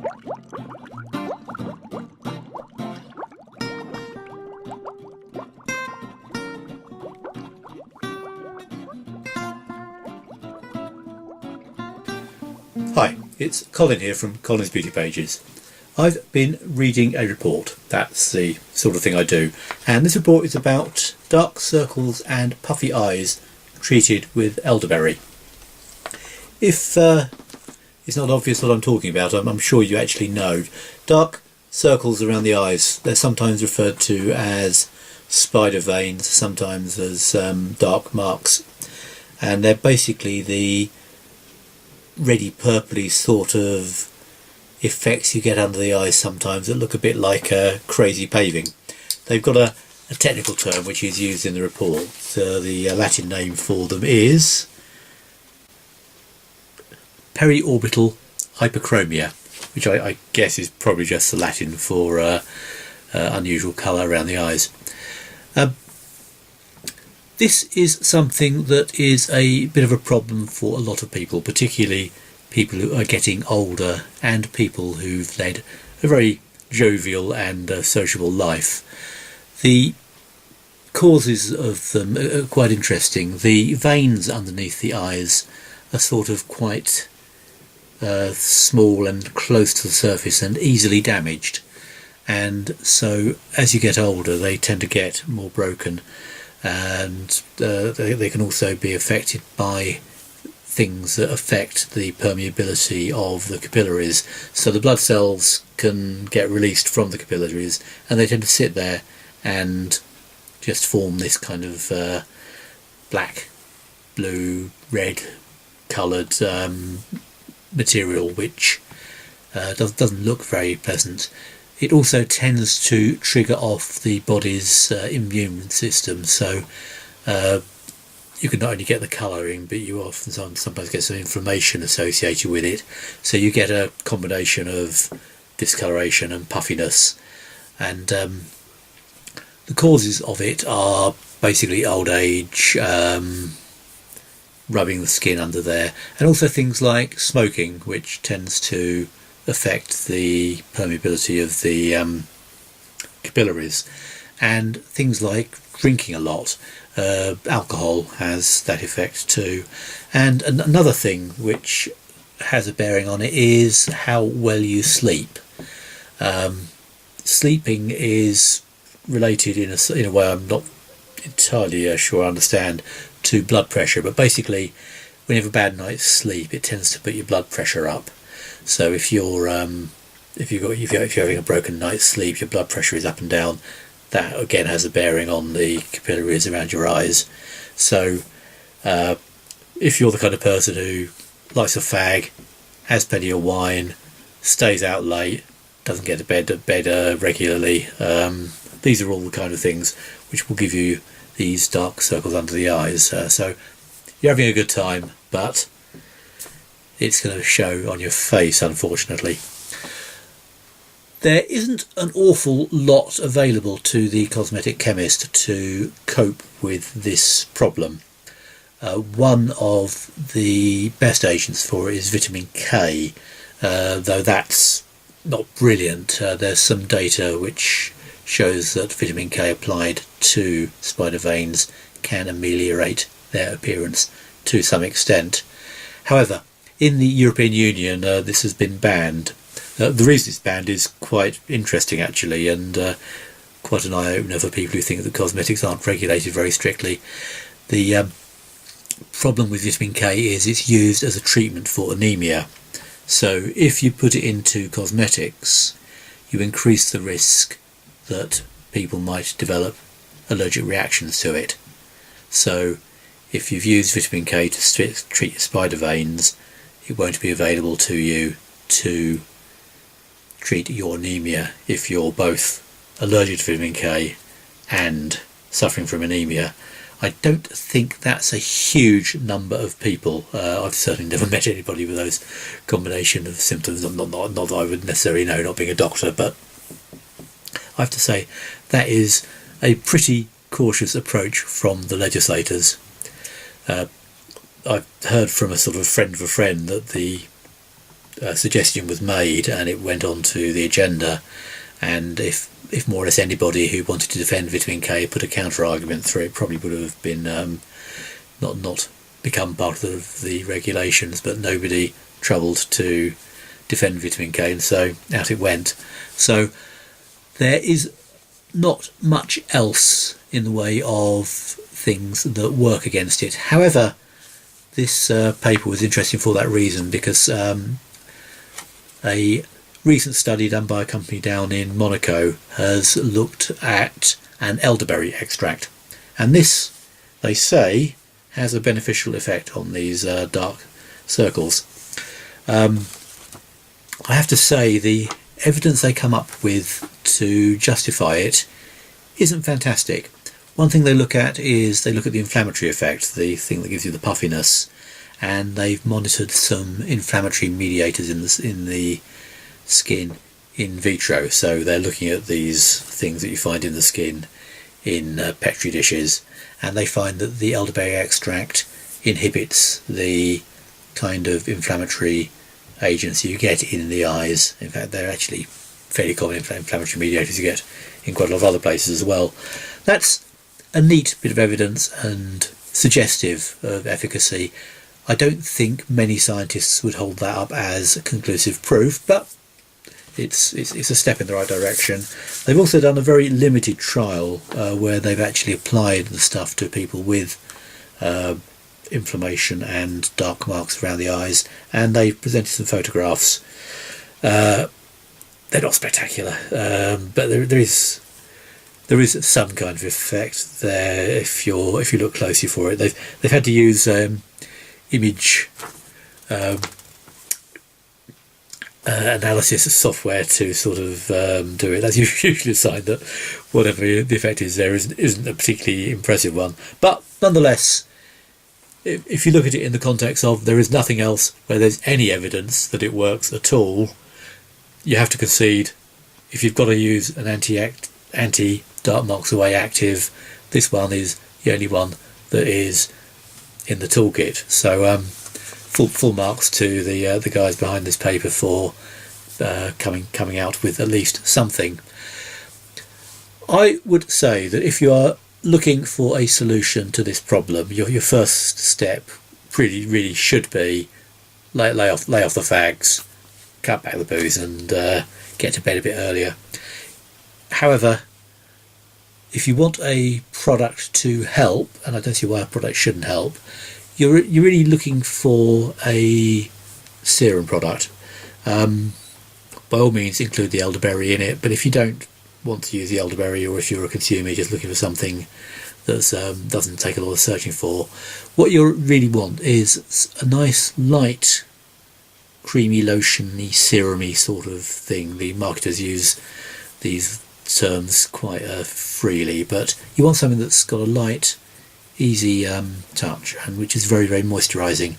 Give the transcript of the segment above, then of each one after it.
Hi, it's Colin here from Colin's Beauty Pages. I've been reading a report. That's the sort of thing I do. And this report is about dark circles and puffy eyes treated with elderberry. If it's not obvious what I'm talking about, I'm sure you actually know. Dark circles around the eyes, they're sometimes referred to as spider veins, sometimes as dark marks. And they're basically the reddy purpley sort of effects you get under the eyes sometimes that look a bit like crazy paving. They've got a technical term which is used in the report. The Latin name for them is periorbital hyperchromia, which I guess is probably just the Latin for unusual colour around the eyes. This is something that is a bit of a problem for a lot of people, particularly people who are getting older and people who've led a very jovial and sociable life. The causes of them are quite interesting. The veins underneath the eyes are sort of quite small and close to the surface and easily damaged, and so as you get older they tend to get more broken, and they can also be affected by things that affect the permeability of the capillaries. So the blood cells can get released from the capillaries and they tend to sit there and just form this kind of black, blue, red coloured material which doesn't look very pleasant. It also tends to trigger off the body's immune system, so you can not only get the colouring, but you often sometimes get some inflammation associated with it. So you get a combination of discoloration and puffiness, and the causes of it are basically old age, rubbing the skin under there, and also things like smoking, which tends to affect the permeability of the capillaries, and things like drinking a lot. Alcohol has that effect too, and another thing which has a bearing on it is how well you sleep. Sleeping is related in a way I'm not entirely sure I understand to blood pressure, but basically when you have a bad night's sleep it tends to put your blood pressure up. So if you're having a broken night's sleep, your blood pressure is up and down. That again has a bearing on the capillaries around your eyes. So if you're the kind of person who likes a fag, has plenty of wine, stays out late, doesn't get to bed regularly, these are all the kind of things which will give you these dark circles under the eyes. So you're having a good time, but it's going to show on your face, unfortunately. There isn't an awful lot available to the cosmetic chemist to cope with this problem. One of the best agents for it is vitamin K, though that's not brilliant. There's some data which shows that vitamin K applied to spider veins can ameliorate their appearance to some extent. However, in the European Union this has been banned. The reason it's banned is quite interesting actually, and quite an eye-opener for people who think that cosmetics aren't regulated very strictly. The problem with vitamin K is it's used as a treatment for anemia. So if you put it into cosmetics, you increase the risk that people might develop allergic reactions to it. So if you've used vitamin K to treat your spider veins, it won't be available to you to treat your anemia if you're both allergic to vitamin K and suffering from anemia. I don't think that's a huge number of people. I've certainly never met anybody with those combination of symptoms. Not that I would necessarily know, not being a doctor, but I have to say that is a pretty cautious approach from the suggestion was made and it went on to the agenda, and if more or less anybody who wanted to defend vitamin K put a counter argument through, it probably would have been not become part of the regulations, but nobody troubled to defend vitamin K, and so out it went. So there is not much else in the way of things that work against it. However, this paper was interesting for that reason, because a recent study done by a company down in Monaco has looked at an elderberry extract, and this, they say, has a beneficial effect on these dark circles. I have to say, the evidence they come up with to justify it isn't fantastic. One thing they look at is the inflammatory effect, the thing that gives you the puffiness, and they've monitored some inflammatory mediators in the skin in vitro. So they're looking at these things that you find in the skin in petri dishes, and they find that the elderberry extract inhibits the kind of inflammatory agents you get in the eyes. In fact, they're actually fairly common inflammatory mediators you get in quite a lot of other places as well. That's a neat bit of evidence and suggestive of efficacy. I don't think many scientists would hold that up as conclusive proof, but it's a step in the right direction. They've also done a very limited trial where they've actually applied the stuff to people with inflammation and dark marks around the eyes, and they've presented some photographs. They're not spectacular, but there is some kind of effect there if you look closely for it. They've had to use image analysis software to sort of do it. That's usually a sign that whatever the effect is there isn't a particularly impressive one. But nonetheless, if you look at it in the context of there is nothing else where there's any evidence that it works at all, you have to concede, if you've got to use an anti dark marks away active, this one is the only one that is in the toolkit. So full marks to the guys behind this paper for coming out with at least something. I would say that if you are looking for a solution to this problem, your first step really should be lay off the fags, cut back the booze, and get to bed a bit earlier. However, if you want a product to help, and I don't see why a product shouldn't help, you're really looking for a serum product. By all means include the elderberry in it, but if you don't want to use the elderberry, or if you're a consumer just looking for something that doesn't take a lot of searching for, what you really want is a nice light creamy lotiony serumy sort of thing. The marketers use these terms quite freely, but you want something that's got a light, easy touch, and which is very, very moisturising.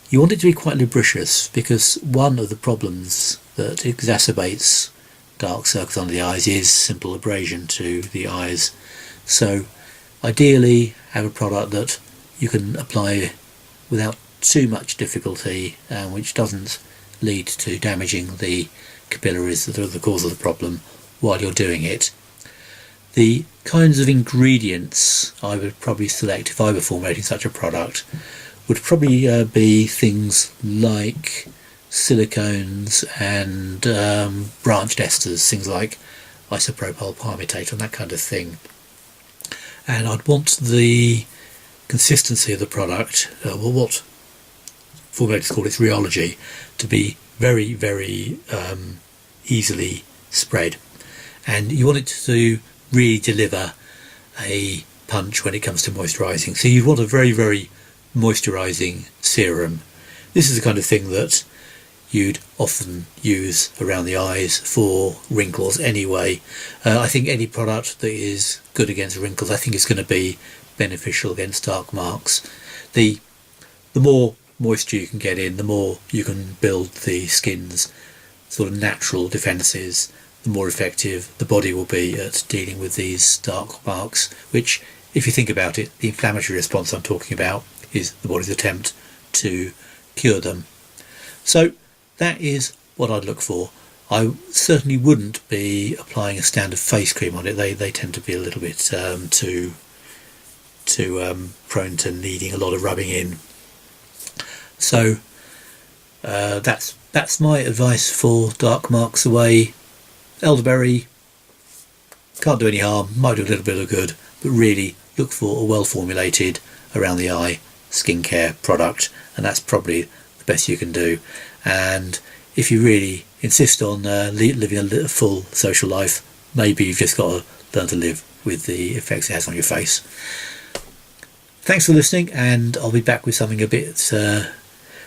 You want it to be quite lubricious, because one of the problems that exacerbates dark circles under the eyes is simple abrasion to the eyes. So ideally have a product that you can apply without too much difficulty, which doesn't lead to damaging the capillaries that are the cause of the problem while you're doing it. The kinds of ingredients I would probably select if I were formulating such a product would probably be things like silicones and branched esters, things like isopropyl palmitate and that kind of thing. And I'd want the consistency of the product, what formulators call its rheology, to be very, very easily spread. And you want it to really deliver a punch when it comes to moisturising. So you want a very, very moisturising serum. This is the kind of thing that you'd often use around the eyes for wrinkles anyway. I think any product that is good against wrinkles, I think is going to be beneficial against dark marks. The more moisture you can get in, the more you can build the skin's sort of natural defences, the more effective the body will be at dealing with these dark marks, which, if you think about it, the inflammatory response I'm talking about is the body's attempt to cure them. So that is what I'd look for. I certainly wouldn't be applying a standard face cream on it. They tend to be a little bit too prone to needing a lot of rubbing in. So that's my advice for dark marks away. Elderberry can't do any harm, might do a little bit of good, but really look for a well formulated around the eye skincare product, and that's probably the best you can do. And if you really insist on living a full social life, maybe you've just got to learn to live with the effects it has on your face. Thanks for listening, and I'll be back with something a bit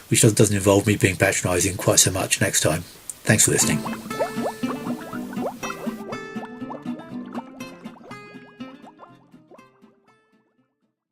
which doesn't involve me being patronising quite so much next time. Thanks for listening.